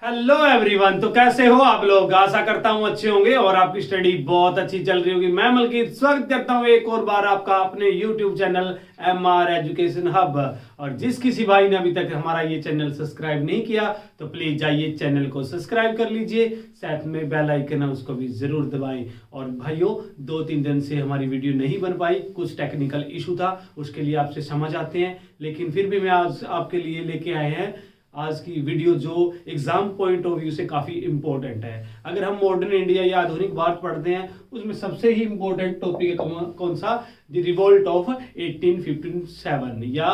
Hello everyone. तो कैसे हो आप लोग? आशा करता हूं अच्छे होंगे और आपकी स्टडी बहुत अच्छी चल रही होगी। मैं मलकीत स्वागत करता हूं एक और बार आपका अपने YouTube channel MR education hub. और जिस किसी भाई ने अभी तक हमारा ये चैनल सब्सक्राइब नहीं किया तो प्लीज जाइए चैनल को सब्सक्राइब कर लीजिए, साथ में बेल आइकन है उसको भी जरूर दबाएं। और भाइयों, 2-3 दिन से हमारी वीडियो नहीं बन पाई, कुछ टेक्निकल इशू था, उसके लिए आपसे समझ आते हैं, लेकिन फिर भी मैं आज आपके लिए लेके आए हैं आज की वीडियो जो एग्जाम पॉइंट ऑफ व्यू से काफी इंपॉर्टेंट है। अगर हम मॉडर्न इंडिया या आधुनिक भारत पढ़ते हैं उसमें सबसे ही इंपॉर्टेंट टॉपिक है कौन सा? द रिवोल्ट ऑफ 1857 या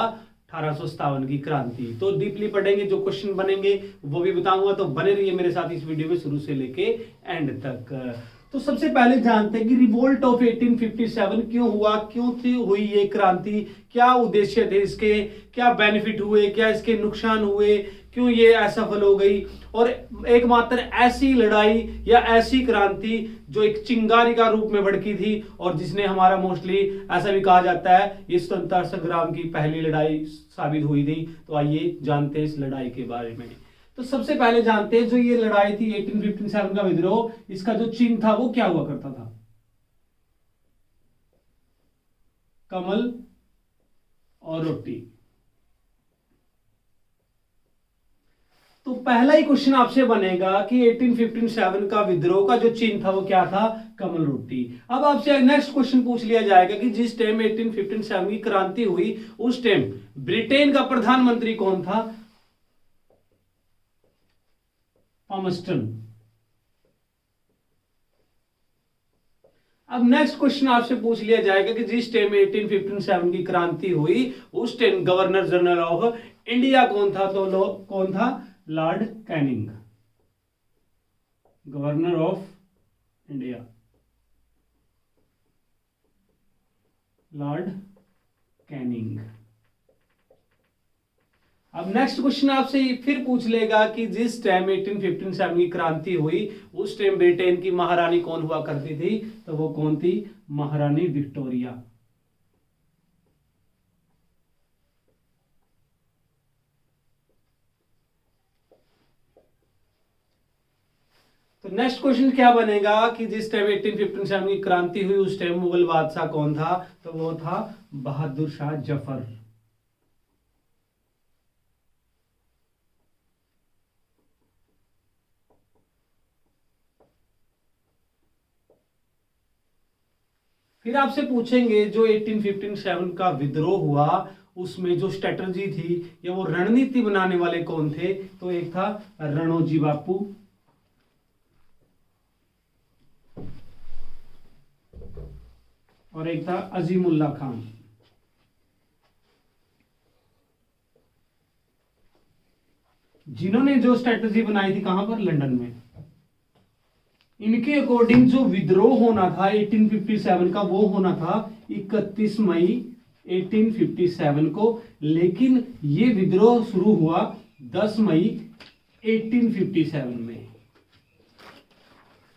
1857 की क्रांति। तो डीपली पढ़ेंगे, जो क्वेश्चन बनेंगे वो भी बताऊंगा, तो बने रहिए मेरे साथ इस वीडियो में शुरू से लेके एंड तक। तो सबसे पहले जानते हैं कि रिवोल्ट ऑफ 1857 क्यों हुआ, क्यों थी हुई ये क्रांति, क्या उद्देश्य थे इसके, क्या बेनिफिट हुए, क्या इसके नुकसान हुए, क्यों ये असफल हो गई। और एकमात्र ऐसी लड़ाई या ऐसी क्रांति जो एक चिंगारी का रूप में भड़की थी और जिसने हमारा मोस्टली ऐसा भी कहा जाता है ये स्वतंत्रता संग्राम की पहली लड़ाई साबित हुई थी। तो आइए जानते हैं इस लड़ाई के बारे में। तो सबसे पहले जानते हैं जो ये लड़ाई थी 1857 का विद्रोह, इसका जो चिन्ह था वो क्या हुआ करता था? कमल और रोटी। तो पहला ही क्वेश्चन आपसे बनेगा कि 1857 का विद्रोह का जो चिन्ह था वो क्या था? कमल रोटी। अब आपसे नेक्स्ट क्वेश्चन पूछ लिया जाएगा कि जिस टाइम 1857 की क्रांति हुई उस टाइम ब्रिटेन का प्रधानमंत्री कौन था? पामस्टन। अब नेक्स्ट क्वेश्चन आपसे पूछ लिया जाएगा कि जिस टाइम 1857 की क्रांति हुई उस time governor general of India कौन था? तो कौन था? Lord Canning, governor of India, Lord Canning. अब नेक्स्ट क्वेश्चन आपसे फिर पूछ लेगा कि जिस टाइम 1857 की क्रांति हुई उस टाइम ब्रिटेन की महारानी कौन हुआ करती थी? तो वो कौन थी? महारानी विक्टोरिया। तो नेक्स्ट क्वेश्चन क्या बनेगा कि जिस टाइम 1857 की क्रांति हुई उस टाइम मुगल बादशाह कौन था? तो वो था बहादुर शाह जफर। फिर आपसे पूछेंगे जो 1857 का विद्रोह हुआ उसमें जो स्ट्रेटजी थी या वो रणनीति बनाने वाले कौन थे? तो एक था रणोजी बापू और एक था अजीमुल्ला खान। जिन्होंने जो स्ट्रेटजी बनाई थी कहां पर? लंदन में। इनके अकॉर्डिंग जो विद्रोह होना था 1857 का वो होना था 31 मई 1857 को, लेकिन ये विद्रोह शुरू हुआ 10 मई 1857 में।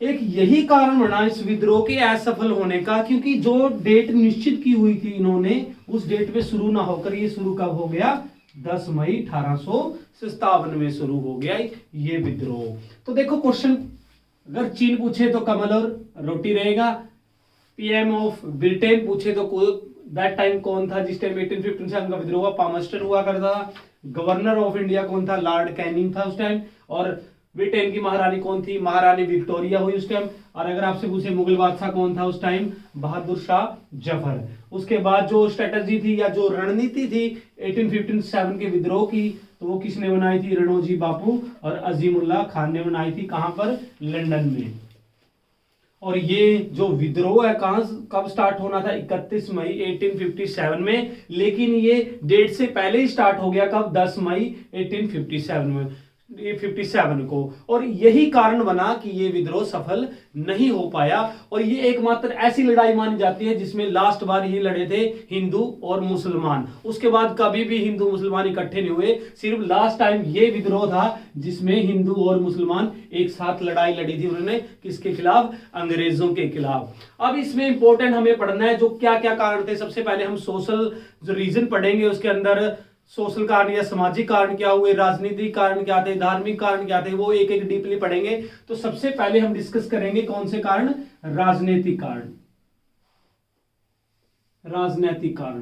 एक यही कारण बना इस विद्रोह के असफल होने का, क्योंकि जो डेट निश्चित की हुई थी इन्होंने उस डेट पे शुरू ना होकर ये शुरू कब हो गया? 10 मई 1857 में शुरू हो गया ये विद्रोह। तो देखो क्वेश्चन अगर चीन पूछे तो कमल और रोटी रहेगा। पीएम ऑफ ब्रिटेन पूछे तो दैट टाइम कौन था जिस टाइम 1857 का विद्रोह हुआ? पामस्टन हुआ करता था। गवर्नर ऑफ इंडिया कौन था? लॉर्ड कैनिंग था उस टाइम। और ब्रिटेन की महारानी कौन थी? महारानी विक्टोरिया हुई उस टाइम। और अगर आपसे पूछे मुगल बादशाह कौन था उस टाइम? बहादुर शाह जफर। उसके बाद जो स्ट्रेटजी थी या जो रणनीति थी 1857 के विद्रोह की तो वो किसने बनाई थी? रणोजी बापू और अजीमुल्ला खान ने बनाई थी। कहां पर? लंदन में। और ये जो विद्रोह है कहां कब स्टार्ट होना था? 31 मई 1857 में, लेकिन ये डेट से पहले ही स्टार्ट हो गया। कब? 10 मई 1857 को। और यही कारण बना कि ये विद्रोह सफल नहीं हो पाया। और ये एकमात्र ऐसी लड़ाई मानी जाती है जिसमें लास्ट बार ये लड़े थे हिंदू और मुसलमान। उसके बाद कभी भी हिंदू मुसलमान इकट्ठे नहीं हुए, सिर्फ लास्ट टाइम ये विद्रोह था जिसमें हिंदू और मुसलमान एक साथ लड़ाई लड़ी थी। उन्होंने किसके खिलाफ? अंग्रेजों के खिलाफ। अब इसमें इंपॉर्टेंट हमें पढ़ना है जो क्या क्या कारण थे। सबसे पहले हम सोशल जो रीजन पढ़ेंगे, उसके अंदर सोशल कारण या सामाजिक कारण क्या हुए, राजनीतिक कारण क्या थे, धार्मिक कारण क्या थे, वो एक एक डीपली पढ़ेंगे। तो सबसे पहले हम डिस्कस करेंगे कौन से कारण, राजनीतिक कारण। राजनीतिक कारण,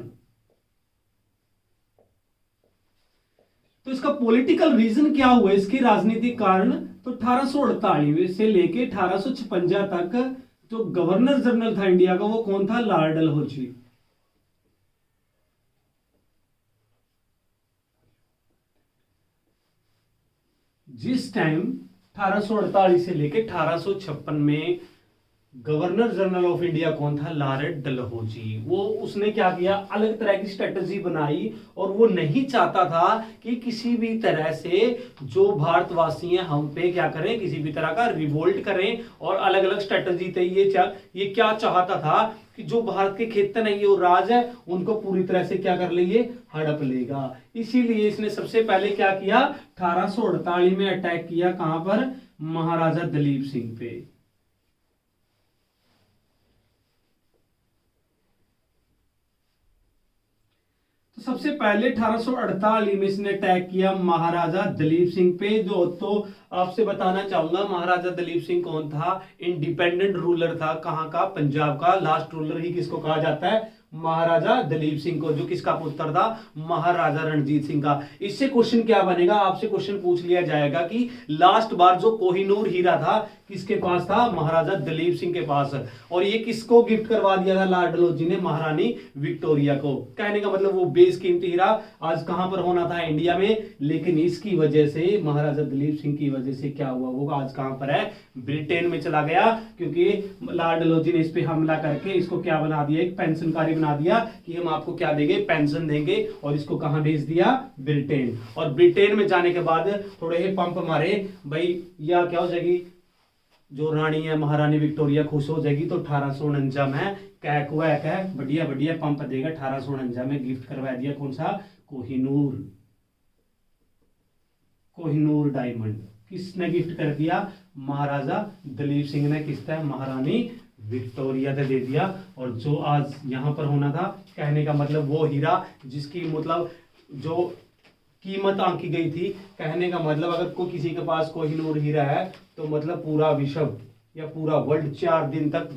तो इसका पॉलिटिकल रीजन क्या हुआ, इसके राजनीतिक कारण। तो 1848 से लेके 1856 तक जो गवर्नर जनरल था इंडिया का वो कौन था, लॉर्ड डलहौजी। जिस टाइम 1848 से लेके 1856 में गवर्नर जनरल ऑफ इंडिया कौन था, लॉर्ड डलहौजी। वो उसने क्या किया, अलग तरह की स्ट्रेटजी बनाई और वो नहीं चाहता था कि किसी भी तरह से जो भारतवासी हैं हम पे क्या करें, किसी भी तरह का रिवोल्ट करें। और अलग अलग स्ट्रेटजी थे। ये क्या चाहता था कि जो भारत के खेतन है, ये राज है, उनको पूरी तरह से क्या कर लेंगे, हड़प लेगा। इसीलिए इसने सबसे पहले क्या किया, 1848 में अटैक किया, कहां पर, महाराजा दलीप सिंह पे। तो सबसे पहले 1848 में इसने अटैक किया महाराजा दलीप सिंह पे। जो तो आपसे बताना चाहूंगा, महाराजा दलीप सिंह कौन था, इंडिपेंडेंट रूलर था, कहां का, पंजाब का। लास्ट रूलर ही किसको कहा जाता है, महाराजा दलीप सिंह को, जो किसका पुत्र था, महाराजा रणजीत सिंह का। इससे क्वेश्चन क्या बनेगा, आपसे क्वेश्चन पूछ लिया जाएगा कि लास्ट बार जो कोहिनूर हीरा था किसके पास था, महाराजा दलीप सिंह के पास। और ये किसको गिफ्ट करवा दिया था लॉर्ड डलहौजी ने, महारानी विक्टोरिया को। कहने का मतलब वो बेशकीमती हीरा आज कहां पर होना था, इंडिया में, लेकिन इसकी वजह से, महाराजा दलीप सिंह की वजह से क्या हुआ, वो आज कहां पर है, ब्रिटेन में चला गया। क्योंकि लॉर्ड डलहौजी ने इस पे हमला करके इसको क्या बना दिया, एक पेंशनकारी बना दिया कि हम आपको क्या देंगे, पेंशन देंगे। और इसको कहां भेज दिया, ब्रिटेन। और ब्रिटेन में जाने के बाद थोड़े ही पंप मारे भाई, या क्या हो जाएगी, जो रानी है महारानी विक्टोरिया खुश हो जाएगी। तो 1849 में कह बढ़िया बढ़िया पंप देगा। 1849 में गिफ्ट करवा दिया कौन सा, कोहिनूर डायमंड। किसने गिफ्ट कर दिया, महाराजा दलीप सिंह ने। किसने, महारानी विक्टोरिया ने दे दिया। और जो आज यहां पर होना था, कहने का मतलब वो हीरा जिसकी मतलब जो कीमत आंकी गई थी, कहने का मतलब अगर कोई किसी के पास कोहिनूर हीरा है तो मतलब पूरा विश्व या पूरा वर्ल्ड 4 दिन तक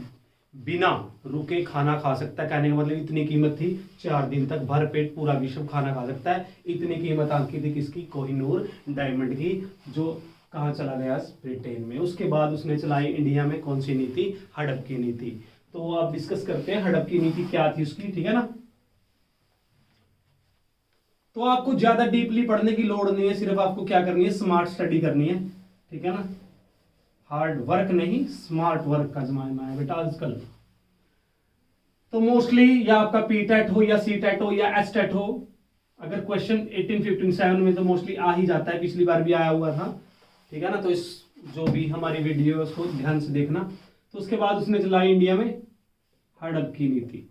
बिना रुके खाना खा सकता है। कहने का मतलब इतनी कीमत थी, 4 दिन तक भर पेट पूरा विश्व खाना खा सकता है। इतनी कीमत आंकी थी किसकी, कोहिनूर डायमंड की, जो कहाँ चला गया, ब्रिटेन में। उसके बाद उसने चलाई इंडिया में कौन सी नीति, हड़प की नीति। तो आप डिस्कस करते हैं हड़प की नीति क्या थी उसकी, ठीक है ना। तो आपको ज्यादा डीपली पढ़ने की लोड़ नहीं है, सिर्फ आपको क्या करनी है, स्मार्ट स्टडी करनी है, ठीक है ना। हार्ड वर्क नहीं, स्मार्ट वर्क का जमाना है बेटा आजकल। तो मोस्टली या आपका पीटेट हो या सीटेट हो या एसटेट हो, अगर क्वेश्चन 1857 में तो मोस्टली आ ही जाता है, पिछली बार भी आया हुआ था, ठीक है ना। तो इस जो भी हमारी वीडियो है उसको ध्यान से देखना। तो उसके बाद उसने चलाई इंडिया में हड़प की नीति।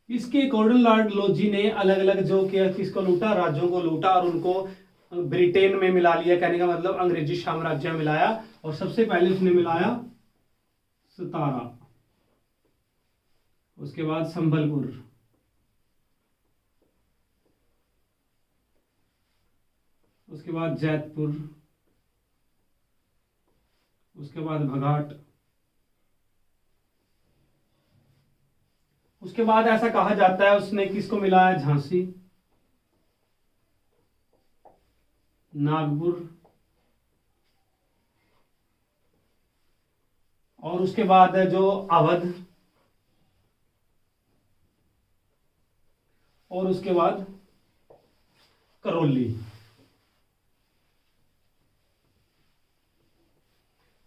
इसके अकॉर्डिंग लॉर्ड डलहौजी ने अलग अलग जो किया, किसको लूटा, राज्यों को लूटा और उनको ब्रिटेन में मिला लिया। कहने का मतलब अंग्रेजी साम्राज्य में मिलाया। और सबसे पहले उसने मिलाया सतारा, उसके बाद संबलपुर, उसके बाद जैतपुर, उसके बाद भगाट, उसके बाद ऐसा कहा जाता है उसने किसको मिलाया, झांसी, नागपुर, और उसके बाद जो अवध, और उसके बाद करौली।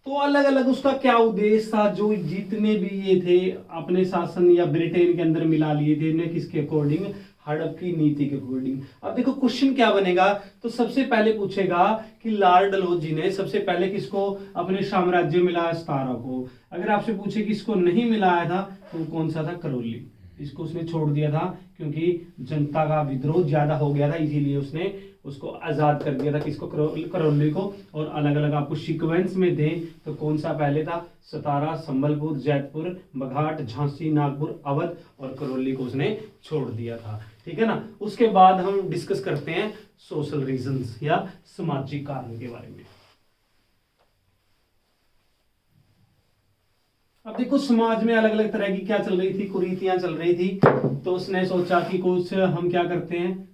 तो अलग अलग उसका क्या उद्देश्य था, जो जितने भी ये थे अपने शासन या ब्रिटेन के अंदर मिला लिए थे इन्हें, किसके अकॉर्डिंग, हड़प की नीति के अकॉर्डिंग। अब देखो क्वेश्चन क्या बनेगा, तो सबसे पहले पूछेगा कि लॉर्ड डलहौजी ने सबसे पहले किसको अपने साम्राज्य में मिलाया, सतारा को। अगर आपसे पूछे किसको नहीं मिलाया था तो कौन सा था, करौली। इसको उसने छोड़ दिया था क्योंकि जनता का विद्रोह ज्यादा हो गया था, इसीलिए उसने उसको आजाद कर दिया था। किसको? करौली को। और अलग अलग आपको सीक्वेंस में दें तो कौन सा पहले था? सतारा, संबलपुर, जैतपुर, बघाट, झांसी, नागपुर, अवध और करौली को उसने छोड़ दिया था। ठीक है ना। उसके बाद हम डिस्कस करते हैं सोशल रीजंस या सामाजिक कारण के बारे में। अब देखो समाज में अलग अलग तरह की क्या चल रही थी, कुरीतियां चल रही थी, तो उसने सोचा कि कुछ हम क्या करते हैं,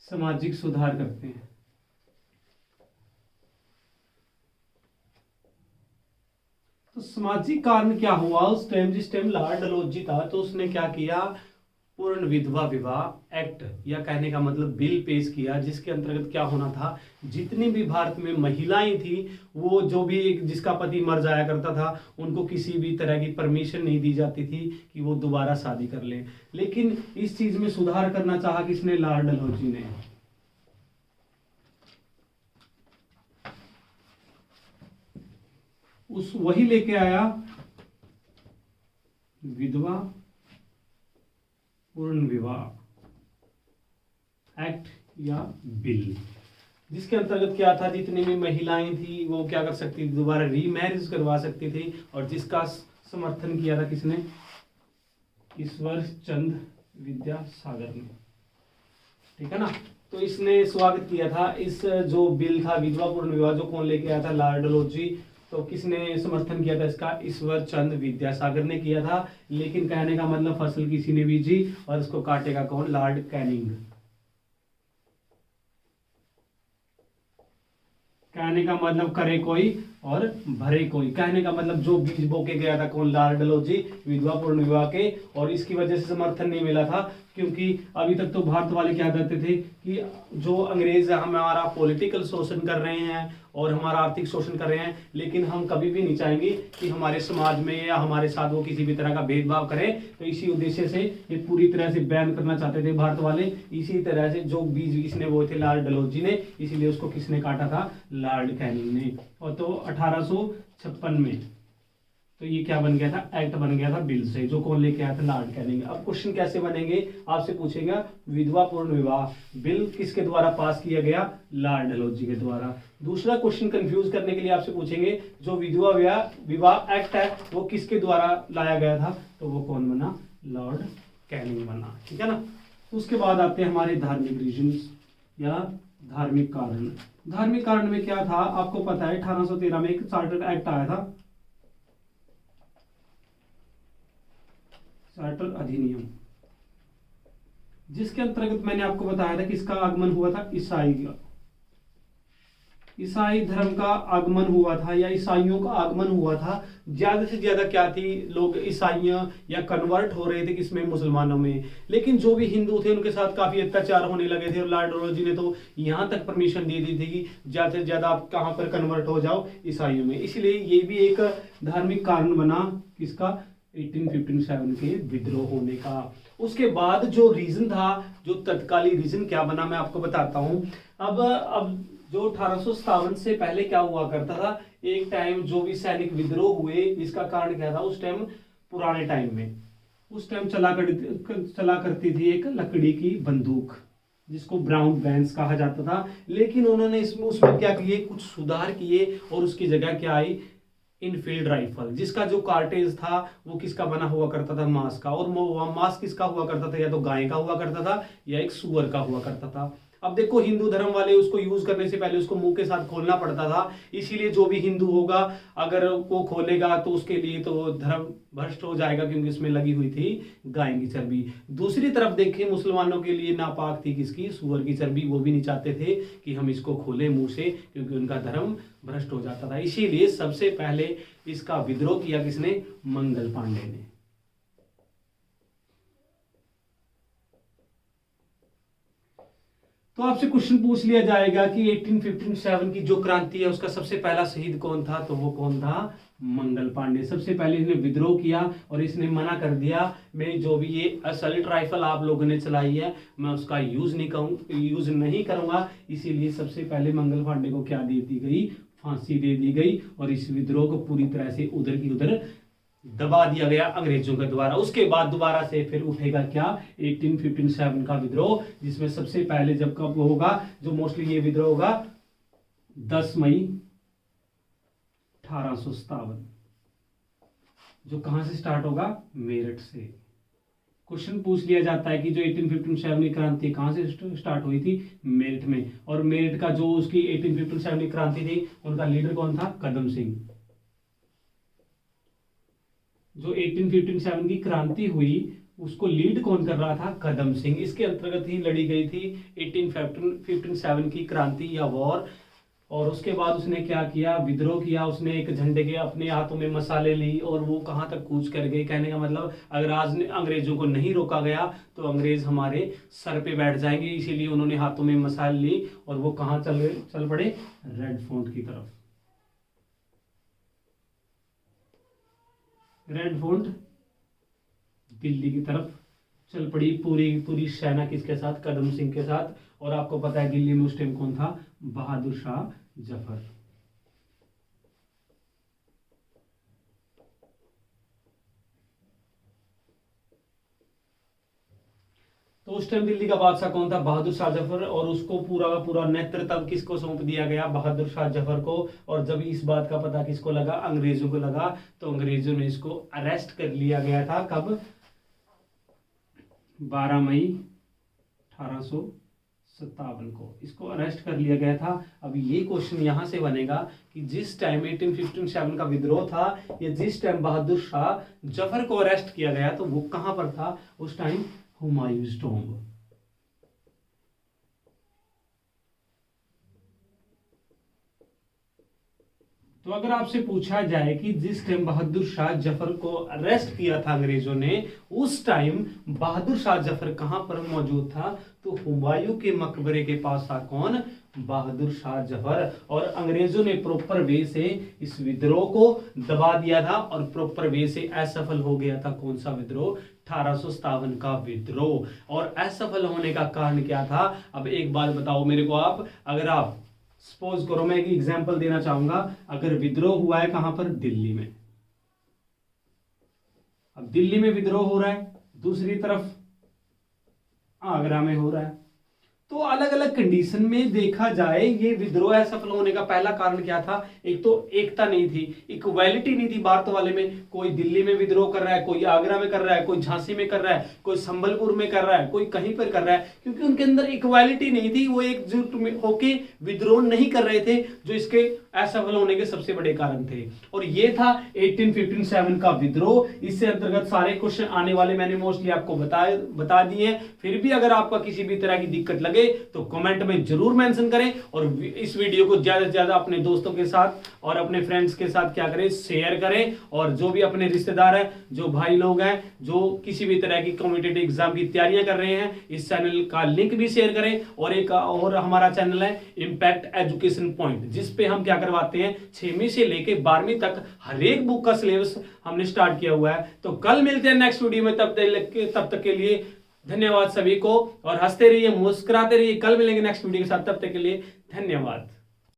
सामाजिक सुधार करते हैं। तो सामाजिक कारण क्या हुआ उस टाइम? जिस टाइम लॉर्ड डलहौजी था तो उसने क्या किया, पूर्ण विधवा विवाह एक्ट या कहने का मतलब बिल पेश किया, जिसके अंतर्गत क्या होना था, जितनी भी भारत में महिलाएं थी वो जो भी जिसका पति मर जाया करता था उनको किसी भी तरह की परमिशन नहीं दी जाती थी कि वो दोबारा शादी कर लें। लेकिन इस चीज में सुधार करना चाहा किसने? लॉर्ड डलहौजी ने। वही लेके आया विधवा पूर्ण विवाह एक्ट या बिल, जिसके अंतर्गत क्या था, जितनी भी महिलाएं थी वो क्या कर सकती थी, दोबारा रीमैरिज करवा सकती थी। और जिसका समर्थन किया था किसने? ईश्वर चंद विद्यासागर ने। ठीक है ना। तो इसने स्वागत किया था इस जो बिल था विधवा पूर्ण विवाह, जो कौन लेके आया था? लॉर्ड डलहौजी। तो किसने समर्थन किया था इसका? ईश्वर चंद विद्यासागर ने किया था। लेकिन कहने का मतलब फसल किसी ने बीजी और उसको काटेगा कौन? Lord Canning. कहने का मतलब करे कोई और भरे कोई। कहने का मतलब जो बीज बो के गया था कौन? लॉर्ड डलहौजी विधवा पूर्ण विवाह के। और इसकी वजह से समर्थन नहीं मिला था क्योंकि अभी तक तो भारत वाले क्या कहते थे कि जो अंग्रेज हमारा पॉलिटिकल शोषण कर रहे हैं और हमारा आर्थिक शोषण कर रहे हैं, लेकिन हम कभी भी नहीं चाहेंगे कि हमारे समाज में या हमारे साथ वो किसी भी तरह का भेदभाव करें। तो इसी उद्देश्य से ये पूरी तरह से बैन करना चाहते थे भारत वाले। इसी तरह से जो बीज इसने वो थे लॉर्ड डलहौजी ने, इसीलिए उसको किसने काटा था? लॉर्ड कैनिंग ने। और तो 1856 में तो ये क्या बन गया था? एक्ट बन गया था बिल से, जो कौन लेके आया था? Lord Canning. अब क्वेश्चन कैसे बनेंगे आपसे पूछेगा, विधवा पूर्ण विवाह बिल किसके द्वारा पास किया गया? लॉर्ड डलहौजी के द्वारा। दूसरा क्वेश्चन कंफ्यूज करने के लिए आपसे पूछेंगे, जो विधवा विवाह एक्ट है वो किसके द्वारा लाया गया था? तो वो कौन बना? लॉर्ड कैनिंग बना। ठीक है ना। उसके बाद आते हैं हमारे धार्मिक रीजंस या धार्मिक कारण। धार्मिक कारण में क्या था आपको पता है, 1813 में एक चार्टर एक्ट आया था, चार्टर अधिनियम, जिसके अंतर्गत मैंने आपको बताया था कि इसका आगमन हुआ था ईसाई धर्म का आगमन हुआ था या ईसाइयों का आगमन हुआ था। ज्यादा से ज्यादा क्या थी, लोग ईसाइयां या कन्वर्ट हो रहे थे किसमें? मुसलमानों में। लेकिन जो भी हिंदू थे उनके साथ काफी अत्याचार होने लगे थे और लॉर्ड डलहौजी ने तो यहां तक परमिशन दे दी थी कि ज्यादा से ज्यादा आप कहां पर कन्वर्ट हो जाओ? ईसाइयों में। इसलिए ये भी एक धार्मिक कारण बना किसका? 1857 के विद्रोह होने का। उसके बाद जो रीजन था, जो तत्कालीन रीजन क्या बना, मैं आपको बताता हूं। अब जो 1857 से पहले क्या हुआ करता था, एक टाइम जो भी सैनिक विद्रोह हुए, इसका कारण क्या था? उस टाइम पुराने टाइम में उस टाइम चला करती थी एक लकड़ी की बंदूक, जिसको ब्राउन बैंस कहा जाता था। लेकिन उन्होंने उसमें क्या किए, कुछ सुधार किए और उसकी जगह क्या आई? इनफील्ड राइफल, जिसका जो कार्टेज था वो किसका बना हुआ करता था? मांस का। और मांस किसका हुआ करता था? या तो गाय का हुआ करता था या एक सुअर का हुआ करता था। अब देखो हिंदू धर्म वाले उसको यूज करने से पहले उसको मुंह के साथ खोलना पड़ता था, इसीलिए जो भी हिंदू होगा अगर वो खोलेगा तो उसके लिए तो धर्म भ्रष्ट हो जाएगा, क्योंकि उसमें लगी हुई थी गाय की चर्बी। दूसरी तरफ देखें मुसलमानों के लिए नापाक थी किसकी? सुअर की चर्बी। वो भी नहीं चाहते थे कि हम इसको खोले मुंह से, क्योंकि उनका धर्म भ्रष्ट हो जाता था। इसीलिए सबसे पहले इसका विद्रोह किया किसने? मंगल पांडे ने। तो आपसे क्वेश्चन पूछ लिया जाएगा कि 1857 की जो क्रांति है उसका सबसे पहला शहीद कौन था? तो वो कौन था? मंगल पांडे। सबसे पहले इसने विद्रोह किया और इसने मना कर दिया, मैं जो भी ये असल्ट राइफल आप लोगों ने चलाई है मैं उसका यूज नहीं करूंगा। इसीलिए सबसे पहले मंगल पांडे को क्या दे दी गई? फांसी दे दी गई और इस विद्रोह को पूरी तरह से उधर की उधर दबा दिया गया अंग्रेजों के द्वारा। उसके बाद दोबारा से फिर उठेगा क्या, 1857 का विद्रोह, जिसमें सबसे पहले जब कब होगा, जो मोस्टली ये विद्रोह होगा 10 मई 1857, जो कहां से स्टार्ट होगा, मेरठ से। क्वेश्चन पूछ लिया जाता है कि जो 1857 की क्रांति कहां से स्टार्ट हुई थी, मेरठ में। और मेरठ का जो उसकी 1857 की क्रांति थी, उनका लीडर कौन था, कदम सिंह। जो 1857 की क्रांति हुई उसको लीड कौन कर रहा था, कदम सिंह। इसके अंतर्गत ही लड़ी गई थी 1857 की क्रांति या वॉर। और उसके बाद उसने क्या किया, विद्रोह किया। उसने एक झंडे के अपने हाथों में मसाले ली और वो कहां तक कूच कर गए। कहने का मतलब अगर आज अंग्रेजों को नहीं रोका गया तो अंग्रेज हमारे सर पे बैठ जाएंगे, इसीलिए उन्होंने हाथों में मसाल ली और वो कहां चल पड़े, रेड फोर्ट की तरफ। रेड फोर्ट दिल्ली की तरफ चल पड़ी पूरी सेना, किसके साथ, कदम सिंह के साथ। और आपको पता है दिल्ली में उस टाइम कौन था, बहादुर शाह जफर। तो उस टाइम दिल्ली का बादशाह कौन था, बहादुर शाह जफर। और उसको पूरा का पूरा नेतृत्व किसको सौंप दिया गया, बहादुर शाह जफर को। और जब इस बात का पता किसको लगा, अंग्रेजों को लगा, तो अंग्रेजों ने इसको अरेस्ट कर लिया गया था। कब, 12 मई 1857 को इसको अरेस्ट कर लिया गया था। अब ये क्वेश्चन यहां से बनेगा कि जिस टाइम 1857 का विद्रोह था या जिस टाइम बहादुर शाह जफर को अरेस्ट किया गया, तो वो कहां पर था उस टाइम, हुमायूंस टॉम्ब। तो अगर आपसे पूछा जाए कि जिस टाइम बहादुर शाह जफर को अरेस्ट किया था अंग्रेजों ने, उस टाइम बहादुर शाह जफर कहां पर मौजूद था, तो हुमायूं के मकबरे के पास था कौन, बहादुर शाह जफर। और अंग्रेजों ने प्रॉपर वे से इस विद्रोह को दबा दिया था और प्रॉपर वे से असफल हो गया था। कौन सा विद्रोह, 1857 का विद्रोह। और असफल होने का कारण क्या था, अब एक बात बताओ मेरे को आप, अगर आप सपोज करो, मैं एक एग्जांपल देना चाहूंगा, अगर विद्रोह हुआ है कहां पर, दिल्ली में। अब दिल्ली में विद्रोह हो रहा है, दूसरी तरफ आगरा में हो रहा है, तो अलग अलग कंडीशन में देखा जाए ये विद्रोह असफल होने का पहला कारण क्या था, एक तो एकता नहीं थी, इक्वालिटी नहीं थी भारत वाले में। कोई दिल्ली में विद्रोह कर रहा है, कोई आगरा में कर रहा है, कोई झांसी में कर रहा है, कोई संबलपुर में कर रहा है, कोई कहीं पर कर रहा है, क्योंकि उनके अंदर इक्वालिटी नहीं थी। वो एकजुट होके विद्रोह नहीं कर रहे थे, जो इसके असफल होने के सबसे बड़े कारण थे। और ये था 1857 का विद्रोह। इससे अंतर्गत सारे क्वेश्चन आने वाले मैंने मोस्टली आपको बता दिए। फिर भी अगर आपका किसी भी तरह की दिक्कत लगे तो कमेंट में जरूर मेंशन करें, और इस वीडियो को ज्यादा से ज्यादा अपने दोस्तों के साथ और अपने फ्रेंड्स के साथ क्या करें, शेयर करें। और जो भी अपने रिश्तेदार हैं, जो भाई लोग हैं, जो किसी भी तरह की कॉम्पिटिटिव एग्जाम की तैयारियां कर रहे हैं, इस चैनल का लिंक भी शेयर करें। और एक और हमारा चैनल है इम्पैक्ट एजुकेशन पॉइंट, जिसपे हम क्या करवाते हैं, 6वीं से लेके 12वीं तक हर एक बुक का सिलेबस हमने स्टार्ट किया हुआ है। तो कल मिलते हैं नेक्स्ट वीडियो में, तब तक के लिए धन्यवाद सभी को। और हंसते रहिए, मुस्कुराते रहिए। कल मिलेंगे नेक्स्ट वीडियो के साथ, तब तक के लिए धन्यवाद।